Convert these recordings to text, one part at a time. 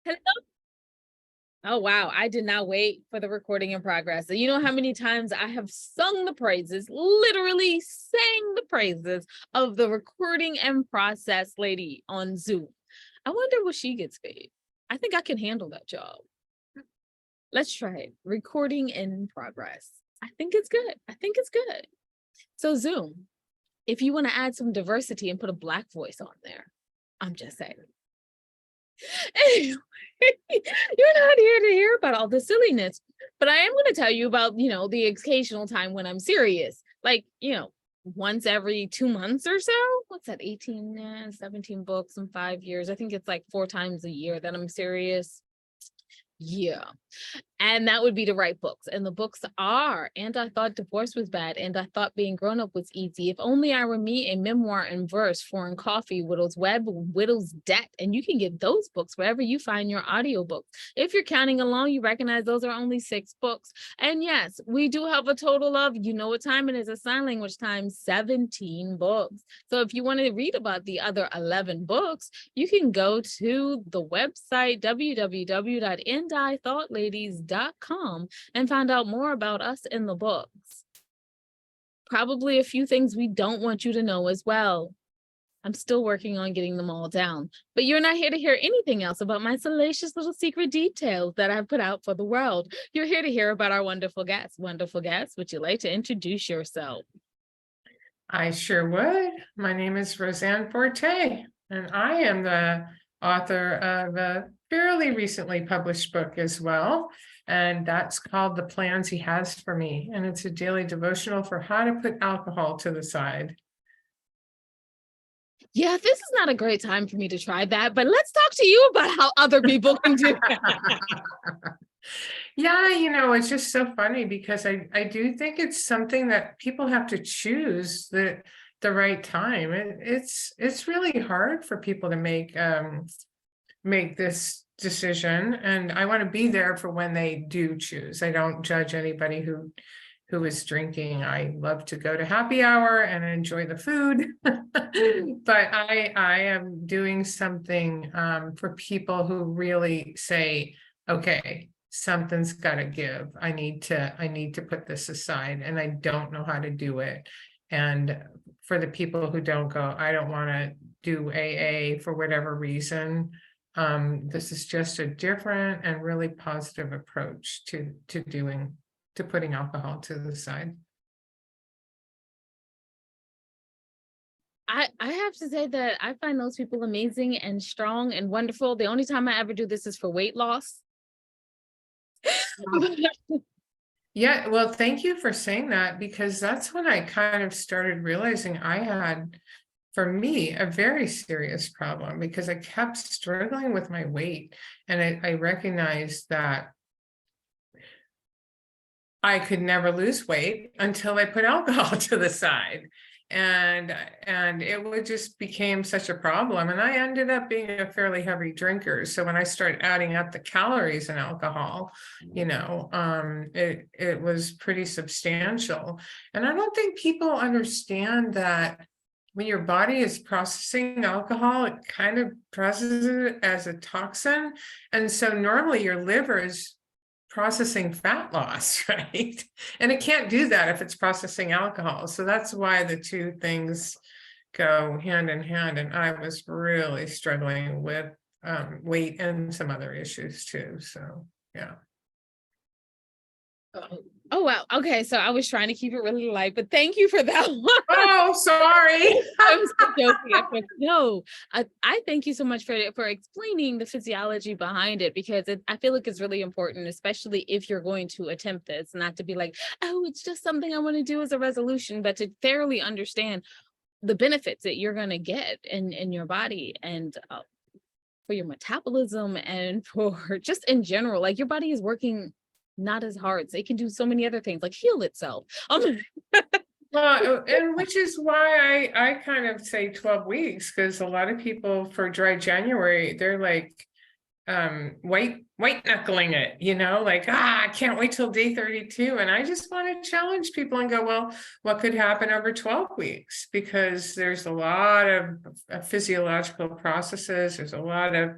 Hello. Oh, wow. I did not wait for the recording in progress. So you know how many times I have sung the praises, literally sang the praises of the recording and process lady on Zoom. I wonder what she gets paid. I think I can handle that job. Let's try it. Recording in progress. I think it's good. I think it's good. So, Zoom, if you want to add some diversity and put a Black voice on there, I'm just saying. Anyway, you're not here to hear about all the silliness, but I am going to tell you about, the occasional time when I'm serious. Like, once every 2 months or so. What's that? 18, 17 books in 5 years. I think it's like 4 times a year that I'm serious. Yeah. And that would be to write books. And the books are, and I thought divorce was bad, and I thought being grown up was easy. If only I were me, a memoir in verse, foreign coffee, widow's web, widow's debt. And you can get those books wherever you find your audiobooks. If you're counting along, you recognize those are only 6 books. And yes, we do have a total of, you know what time it is, a sign language time, 17 books. So if you want to read about the other 11 books, you can go to the website, www.endithoughtLadies.com, and find out more about us in the books. Probably a few things we don't want you to know as well. I'm still working on getting them all down, but you're not here to hear anything else about my salacious little secret details that I've put out for the world. You're here to hear about our wonderful guests. Wonderful guests, would you like to introduce yourself? I sure would. My name is Roseanne Forte, and I am the author of a fairly recently published book as well. And that's called The Plans He Has for Me. And it's a daily devotional for how to put alcohol to the side. Yeah, this is not a great time for me to try that, but let's talk to you about how other people can do that. Yeah, it's just so funny because I do think it's something that people have to choose the right time. It's really hard for people to make this decision, and I want to be there for when they do choose. I don't judge anybody who is drinking. I love to go to happy hour and enjoy the food, but I am doing something for people who really say, okay, something's got to give. I need to put this aside, and I don't know how to do it. And for the people who don't go, I don't want to do AA for whatever reason. This is just a different and really positive approach to putting alcohol to the side. I have to say that I find those people amazing and strong and wonderful. The only time I ever do this is for weight loss. Yeah, well, thank you for saying that, because that's when I kind of started realizing I had, for me, a very serious problem, because I kept struggling with my weight, and I recognized that I could never lose weight until I put alcohol to the side. And it would just became such a problem. And I ended up being a fairly heavy drinker. So when I started adding up the calories in alcohol, it was pretty substantial. And I don't think people understand that when your body is processing alcohol, it kind of processes it as a toxin. And so normally your liver is processing fat loss, right? And it can't do that if it's processing alcohol. So that's why the two things go hand in hand. And I was really struggling with weight and some other issues too. So, yeah. Oh, wow. Okay, so I was trying to keep it really light, but thank you for that one. Oh, sorry. I'm so joking. No, I thank you so much for explaining the physiology behind it, because I feel like it's really important, especially if you're going to attempt this, not to be like, oh, it's just something I want to do as a resolution, but to thoroughly understand the benefits that you're going to get in your body, and for your metabolism, and for just in general, like your body is working not as hard, so it can do so many other things like heal itself. Well, and which is why I kind of say 12 weeks, because a lot of people for dry January, they're like white knuckling it, like, I can't wait till day 32. And I just want to challenge people and go, well, what could happen over 12 weeks? Because there's a lot of physiological processes, there's a lot of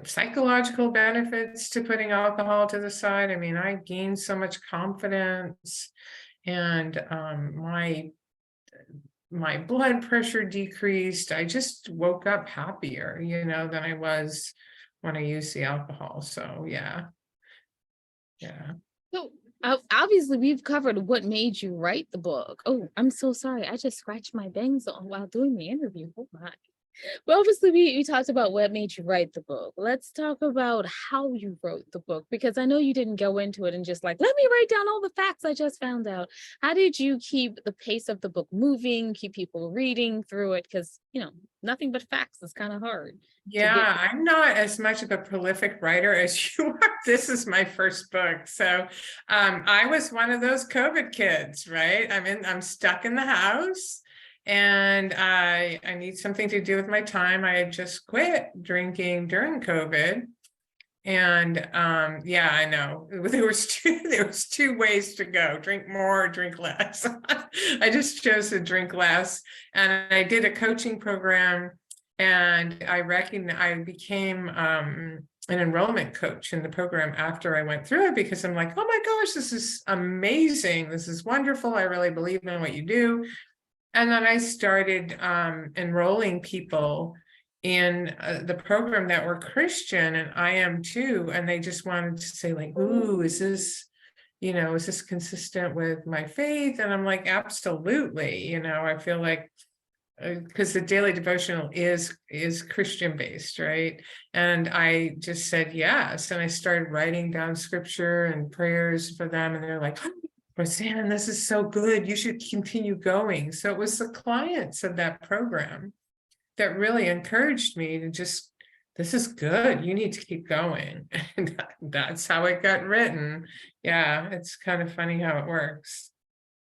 psychological benefits to putting alcohol to the side. I mean, I gained so much confidence, and my blood pressure decreased. I just woke up happier, than I was when I used the alcohol. So yeah. So obviously, we've covered what made you write the book. Oh, I'm so sorry. I just scratched my bangs on while doing the interview. Oh my. Well, obviously, we talked about what made you write the book. Let's talk about how you wrote the book, because I know you didn't go into it and just like, let me write down all the facts I just found out. How did you keep the pace of the book moving, keep people reading through it? Because, nothing but facts is kind of hard to get. Yeah, I'm not as much of a prolific writer as you are. This is my first book. So I was one of those COVID kids, right? I'm stuck in the house, and I need something to do with my time. I had just quit drinking during COVID. And yeah, I know there was two ways to go: drink more, drink less. I just chose to drink less, and I did a coaching program, and I became an enrollment coach in the program after I went through it, because I'm like, oh my gosh, this is amazing, this is wonderful, I really believe in what you do. And then I started enrolling people in the program that were Christian, and I am too. And they just wanted to say like, ooh, is this consistent with my faith? And I'm like, absolutely. I feel like, because the daily devotional is Christian based, right? And I just said yes. And I started writing down scripture and prayers for them. And they're like, Roseanne, this is so good, you should continue going. So it was the clients of that program that really encouraged me to just, this is good, you need to keep going. And that's how it got written. Yeah, it's kind of funny how it works.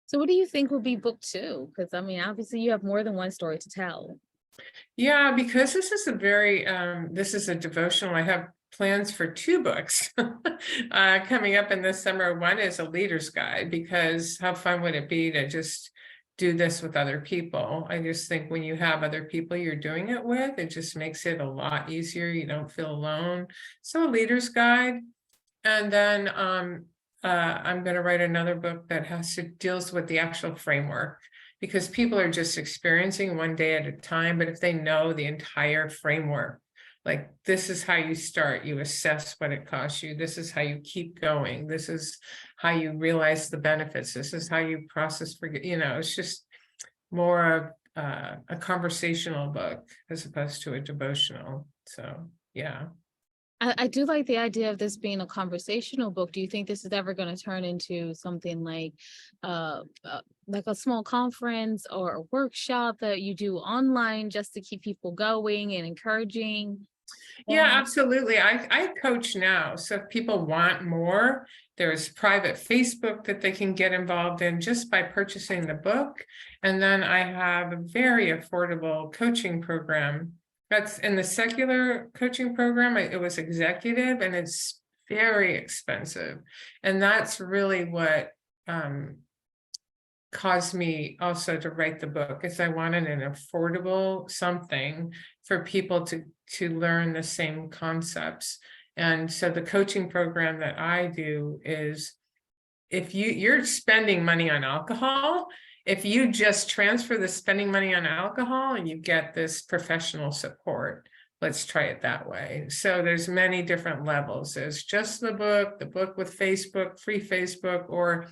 So what do you think will be book 2? Because I mean, obviously you have more than one story to tell. Yeah, because this is a devotional. I have plans for 2 books coming up in this summer. One is a leader's guide, because how fun would it be to just do this with other people? I just think when you have other people you're doing it with, it just makes it a lot easier. You don't feel alone. So a leader's guide. And then I'm going to write another book that deals with the actual framework, because people are just experiencing one day at a time. But if they know the entire framework, like, this is how you start, you assess what it costs you, this is how you keep going, this is how you realize the benefits, this is how you process it's just more of a conversational book as opposed to a devotional. So yeah. I do like the idea of this being a conversational book. Do you think this is ever going to turn into something like a small conference or a workshop that you do online just to keep people going and encouraging? Yeah, absolutely. I coach now. So if people want more, there's private Facebook that they can get involved in just by purchasing the book. And then I have a very affordable coaching program. That's in the secular coaching program. It was executive, and it's very expensive. And that's really what caused me also to write the book, is I wanted an affordable something for people to learn the same concepts. And so the coaching program that I do is, if you're spending money on alcohol, if you just transfer the spending money on alcohol and you get this professional support, let's try it that way. So there's many different levels. There's just the book with Facebook, free Facebook, or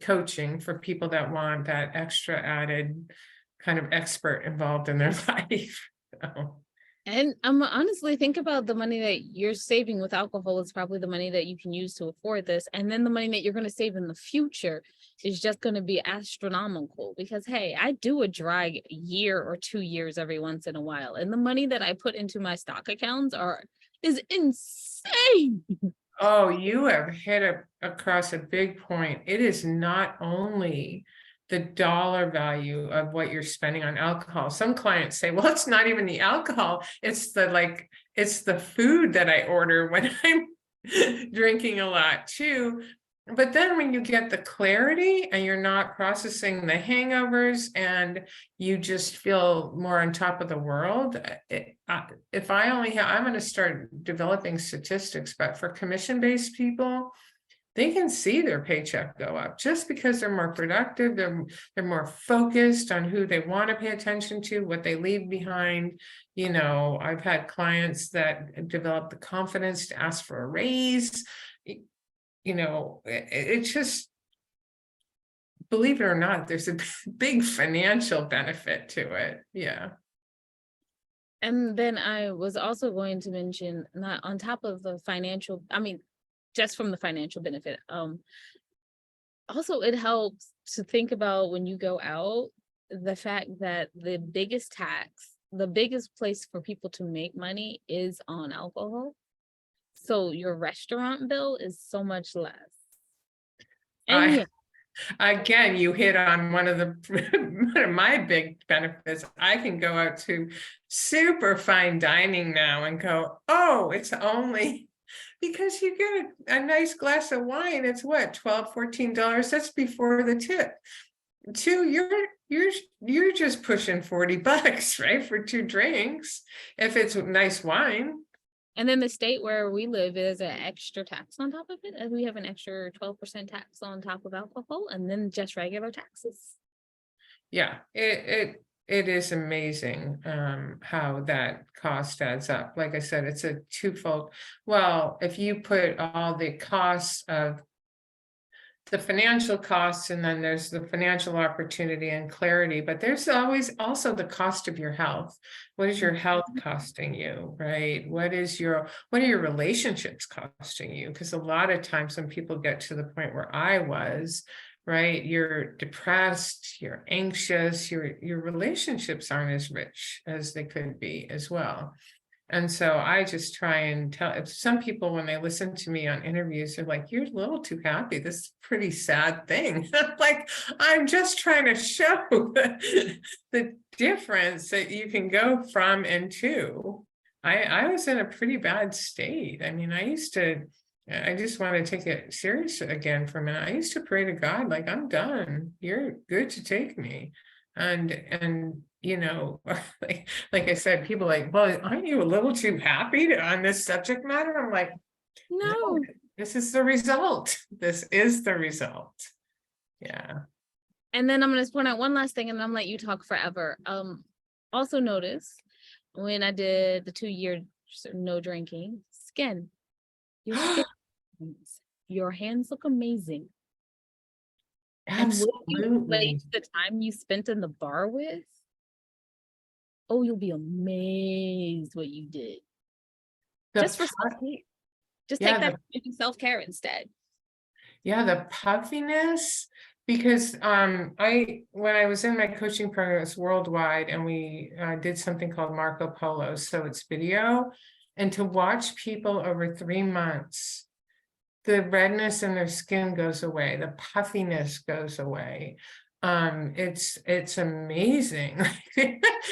coaching for people that want that extra added kind of expert involved in their life. So. And honestly, think about the money that you're saving with alcohol is probably the money that you can use to afford this. And then the money that you're going to save in the future is just going to be astronomical, because, hey, I do a dry year or 2 years every once in a while. And the money that I put into my stock accounts is insane. Oh, you have hit across a big point. It is not only the dollar value of what you're spending on alcohol. Some clients say, well, it's not even the alcohol, it's the food that I order when I'm drinking a lot too. But then when you get the clarity and you're not processing the hangovers and you just feel more on top of the world, if I only have, I'm going to start developing statistics, but for commission-based people, they can see their paycheck go up just because they're more productive. They're more focused on who they want to pay attention to, what they leave behind. You know, I've had clients that develop the confidence to ask for a raise. You know, it's just, believe it or not, there's a big financial benefit to it. Yeah. And then I was also going to mention, not on top of the financial, I mean, just from the financial benefit, also it helps to think about when you go out, the fact that the biggest place for people to make money is on alcohol. So your restaurant bill is so much less. And yeah, Again, you hit on one of my big benefits. I can go out to super fine dining now and go, oh, it's only because you get a nice glass of wine. It's what, $12, $14. That's before the tip. You're just pushing $40, right, for 2 drinks if it's nice wine. and then the state where we live is an extra tax on top of it, and we have an extra 12% tax on top of alcohol, and then just regular taxes. Yeah, it is amazing how that cost adds up. Like I said, it's a twofold. Well, if you put all the costs of the financial costs, and then there's the financial opportunity and clarity, but there's always also the cost of your health. What is your health costing you, right? What are your relationships costing you? Because a lot of times when people get to the point where I was, right, you're depressed, you're anxious, your relationships aren't as rich as they could be as well. And so I just try and tell, if some people, when they listen to me on interviews, they're like, you're a little too happy. This is a pretty sad thing. Like, I'm just trying to show the difference that you can go from and to. I was in a pretty bad state. I mean, I just want to take it serious again for a minute. I used to pray to God, like, I'm done. You're good to take me. And you know, like I said, people like, well, aren't you a little too happy on this subject matter? I'm like, no, this is the result. This is the result. Yeah. And then I'm going to point out one last thing, and I'm gonna let you talk forever. Also notice when I did the 2-year no drinking, skin, your skin, your hands look amazing. And what you replace the time you spent in the bar with, oh, you'll be amazed what you did. Just for self-care. Just take that to do self-care instead. Yeah, the puffiness, because when I was in my coaching program, it's worldwide, and we did something called Marco Polo. So it's video, and to watch people over 3 months, the redness in their skin goes away, the puffiness goes away. It's amazing.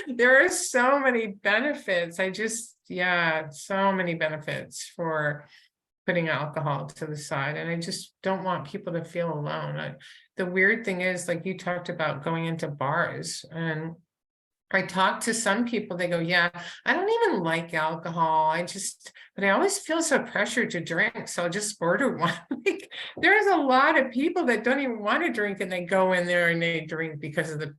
There are so many benefits. So many benefits for putting alcohol to the side. And I just don't want people to feel alone. The weird thing is, like you talked about going into bars, and I talk to some people, they go, yeah, I don't even like alcohol. But I always feel so pressured to drink. So I'll just order one. Like, there's a lot of people that don't even want to drink, and they go in there and they drink because of the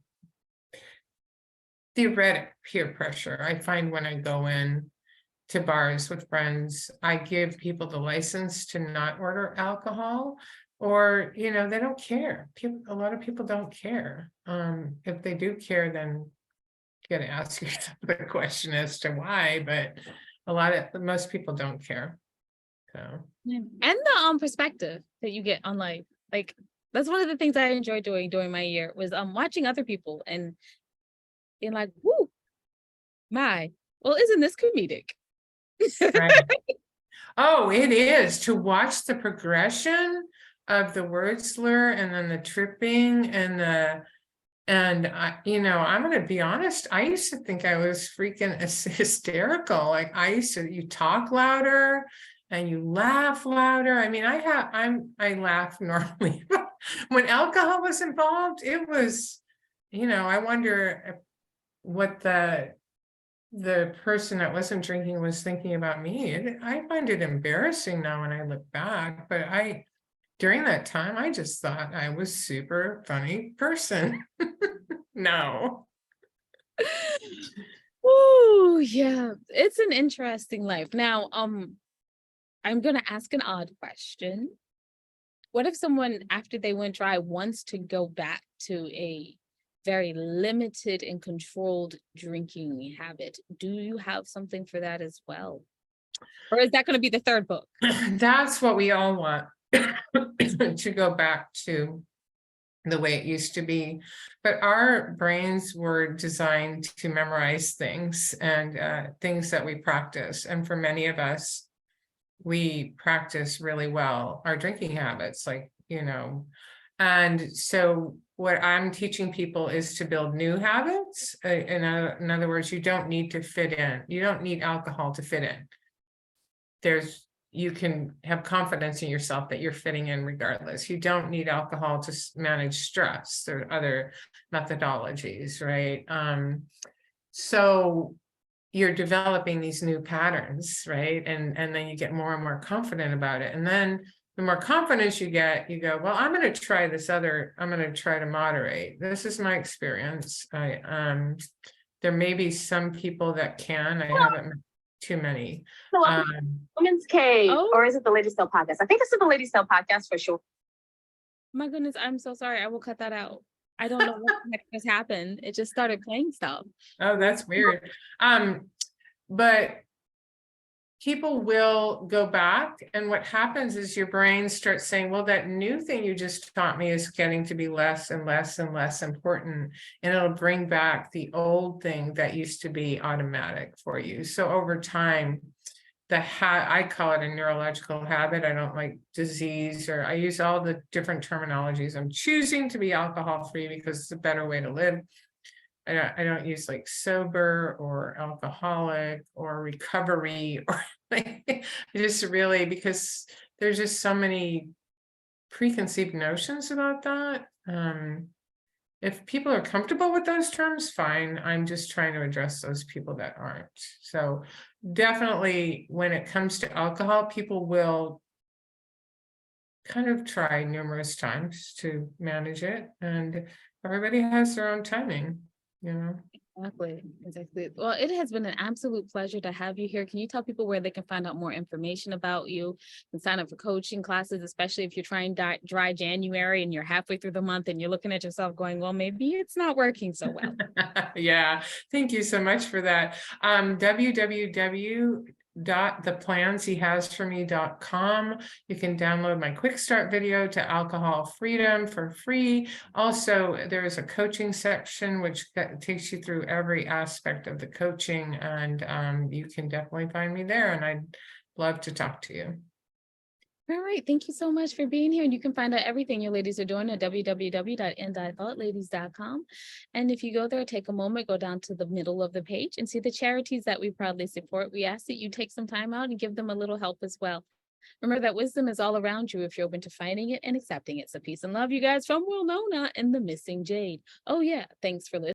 theoretic peer pressure. I find when I go in to bars with friends, I give people the license to not order alcohol, or, you know, they don't care. A lot of people don't care. If they do care, then you got to ask yourself the question as to why, but most people don't care. So, and the perspective that you get on life, like that's one of the things I enjoyed doing during my year was watching other people and being like, whoo, well, isn't this comedic? right. Oh, it is, to watch the progression of the word slur, and then the tripping, and I'm going to be honest, I used to think I was freaking hysterical. Like, you talk louder, and you laugh louder. I mean, I laugh normally. When alcohol was involved, it was, I wonder what the person that wasn't drinking was thinking about me. I find it embarrassing now when I look back, but during that time, I just thought I was super funny person. No. Oh, yeah. It's an interesting life. Now, I'm gonna ask an odd question. What if someone, after they went dry, wants to go back to a very limited and controlled drinking habit? Do you have something for that as well? Or is that going to be the third book? That's what we all want, to go back to the way it used to be. But our brains were designed to memorize things and things that we practice. And for many of us, we practice really well our drinking habits, and so what I'm teaching people is to build new habits. In other words, you don't need to fit in. You don't need alcohol to fit in. You can have confidence in yourself that you're fitting in regardless. You don't need alcohol to manage stress. There are other methodologies, right? So you're developing these new patterns, right? And then you get more and more confident about it. And then the more confidence you get, you go, well, I'm going to try I'm going to try to moderate. This is my experience. There may be some people that can. I haven't met too many. Women's Cave, Oh. or is it the Lady Style podcast? I think it's the Lady Style podcast for sure. My goodness, I'm so sorry. I will cut that out. I don't know what the heck just happened. It just started playing stuff. Oh, that's weird. But people will go back, and what happens is your brain starts saying, well, that new thing you just taught me is getting to be less and less and less important, and it'll bring back the old thing that used to be automatic for you. So over time, I call it a neurological habit. I don't like disease, or I use all the different terminologies. I'm choosing to be alcohol free because it's a better way to live. I don't use like sober or alcoholic or recovery, or just really, because there's just so many preconceived notions about that. If people are comfortable with those terms, fine. I'm just trying to address those people that aren't. So definitely when it comes to alcohol, people will kind of try numerous times to manage it, and everybody has their own timing. Exactly. Well, it has been an absolute pleasure to have you here. Can you tell people where they can find out more information about you and sign up for coaching classes, especially if you're trying dry January and you're halfway through the month and you're looking at yourself going, well, maybe it's not working so well. Yeah, thank you so much for that. www.theplansehasforme.com. You can download my quick start video to alcohol freedom for free. Also, there is a coaching section which takes you through every aspect of the coaching, and you can definitely find me there, and I'd love to talk to you. All right. Thank you so much for being here. And you can find out everything you ladies are doing at www.ddidn't.ladies.com. And if you go there, take a moment, go down to the middle of the page and see the charities that we proudly support. We ask that you take some time out and give them a little help as well. Remember that wisdom is all around you if you're open to finding it and accepting it. So peace and love, you guys, from Will Nona and the Missing Jade. Oh, yeah. Thanks for listening.